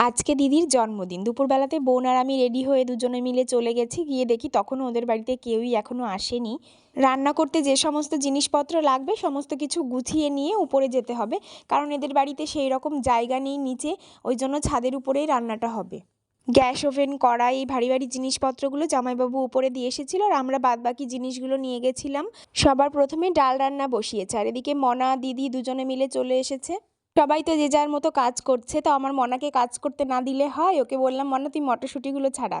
আজকে দিদির জন্মদিন। দুপুরবেলাতে বোন আর আমি রেডি হয়ে দুজনে মিলে চলে গেছি। গিয়ে দেখি তখনও ওদের বাড়িতে কেউই এখনও আসেনি। রান্না করতে যে সমস্ত জিনিসপত্র লাগবে সমস্ত কিছু গুছিয়ে নিয়ে উপরে যেতে হবে, কারণ এদের বাড়িতে সেই রকম জায়গা নেই নিচে, ওই জন্য ছাদের উপরেই রান্নাটা হবে। গ্যাস ওভেন, কড়াই, ভারী ভারী জিনিসপত্রগুলো জামাইবাবু উপরে দিয়ে এসেছিল আর আমরা বাদবাকি জিনিসগুলো নিয়ে গেছিলাম। সবার প্রথমে ডাল রান্না বসিয়েছে আর এদিকে মনা দিদি দুজনে মিলে চলে এসেছে। সবাই তো যে যার মতো কাজ করছে, তো আমার মনাকে কাজ করতে না দিলে হয়? ওকে বললাম, মনা তুই মটরশুঁটিগুলো ছাড়া।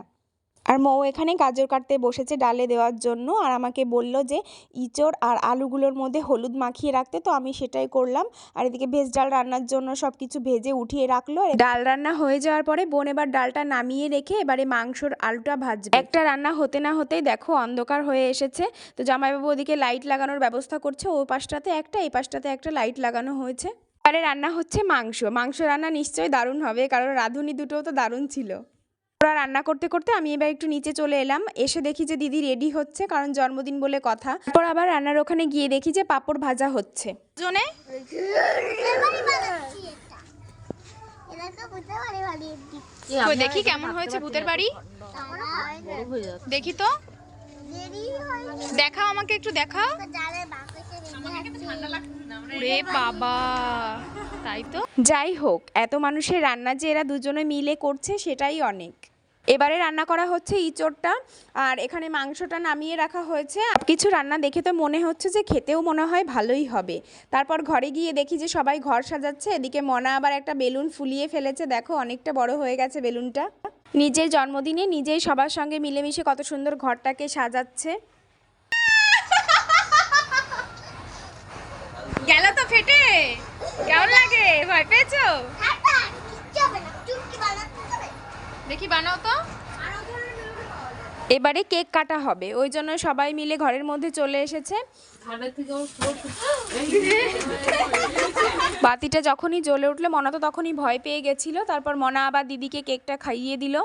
আর মৌ এখানে গাজর কাটতে বসেছে ডালে দেওয়ার জন্য, আর আমাকে বলল যে ইঁচড় আর আলুগুলোর মধ্যে হলুদ মাখিয়ে রাখতে, তো আমি সেটাই করলাম। আর এদিকে ভেজ ডাল রান্নার জন্য সব কিছু ভেজে উঠিয়ে রাখলো। ডাল রান্না হয়ে যাওয়ার পরে বোন এবার ডালটা নামিয়ে রেখে এবারে মাংসর আলুটা ভাজবে। একটা রান্না হতে না হতেই দেখো অন্ধকার হয়ে এসেছে। তো জামাইবাবু ওদিকে লাইট লাগানোর ব্যবস্থা করছে, ও পাশটাতে একটা এই পাশটাতে একটা লাইট লাগানো হয়েছে। এবারে রান্না হচ্ছে মাংস রান্না নিশ্চয়ই দারুণ হবে, কারণ রাঁধুনি দুটোও তো দারুণ ছিল। ওরা রান্না করতে করতে আমি এবার একটু নিচে চলে এলাম, এসে দেখি যে দিদি রেডি হচ্ছে, কারণ জন্মদিন বলে কথা। তারপর আবার রান্নার ওখানে গিয়ে দেখি যে পাঁপড় ভাজা হচ্ছে। দেখি কেমন হয়েছে ভূতের বাড়ি, দেখি তো, দেখাও আমাকে একটু দেখাও। রে বাবা, তাই তো। যাই হোক, এত মানুষের রান্না যে এরা দুজনে মিলে করছে সেটাই অনেক। এবারে রান্না করা হচ্ছে ইঁচড়টা, আর এখানে মাংসটা নামিয়ে রাখা হয়েছে। কিছু রান্না দেখে তো মনে হচ্ছে যে খেতেও মনে হয় ভালোই হবে। তারপর ঘরে গিয়ে দেখি যে সবাই ঘর সাজাচ্ছে। এদিকে মনা আবার একটা বেলুন ফুলিয়ে ফেলেছে, দেখো অনেকটা বড় হয়ে গেছে বেলুনটা। নিজের জন্মদিনে নিজেই সবার সঙ্গে মিলেমিশে কত সুন্দর ঘরটাকে সাজাচ্ছে। গেল তো ফেটে, কেমন লাগে? ভয় পেয়েছো? দেখি বানাও তো। এবারে কেক কাটা হবে, ওই জন্য সবাই মিলে ঘরের মধ্যে চলে এসেছে। বাতিটা যখনই জ্বলে উঠলো মনা তো তখনই ভয় পেয়ে গেছিল। তারপর মনা আবার দিদিকে কেকটা খাইয়ে দিল।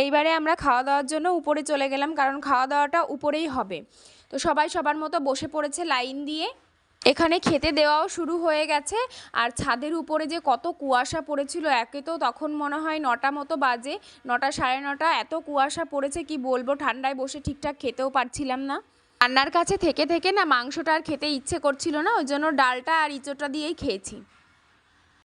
এইবারে আমরা খাওয়া দাওয়ার জন্য উপরে চলে গেলাম, কারণ খাওয়া দাওয়াটা উপরেই হবে। তো সবাই সবার মতো বসে পড়েছে লাইন দিয়ে। এখানে খেতে দেওয়াও শুরু হয়ে গেছে। আর ছাদের উপরে যে কত কুয়াশা পড়েছিল, একে তো তখন মনে হয় 9টা মতো বাজে, 9টা সাড়ে 9টা, এত কুয়াশা পড়েছে কি বলবো। ঠান্ডায় বসে ঠিকঠাক খেতেও পারছিলাম না। রান্নার কাছে থেকে থেকে না মাংসটা আর খেতে ইচ্ছে করছিল না, ওই জন্য ডালটা আর ইঁচড়টা দিয়েই খেয়েছি।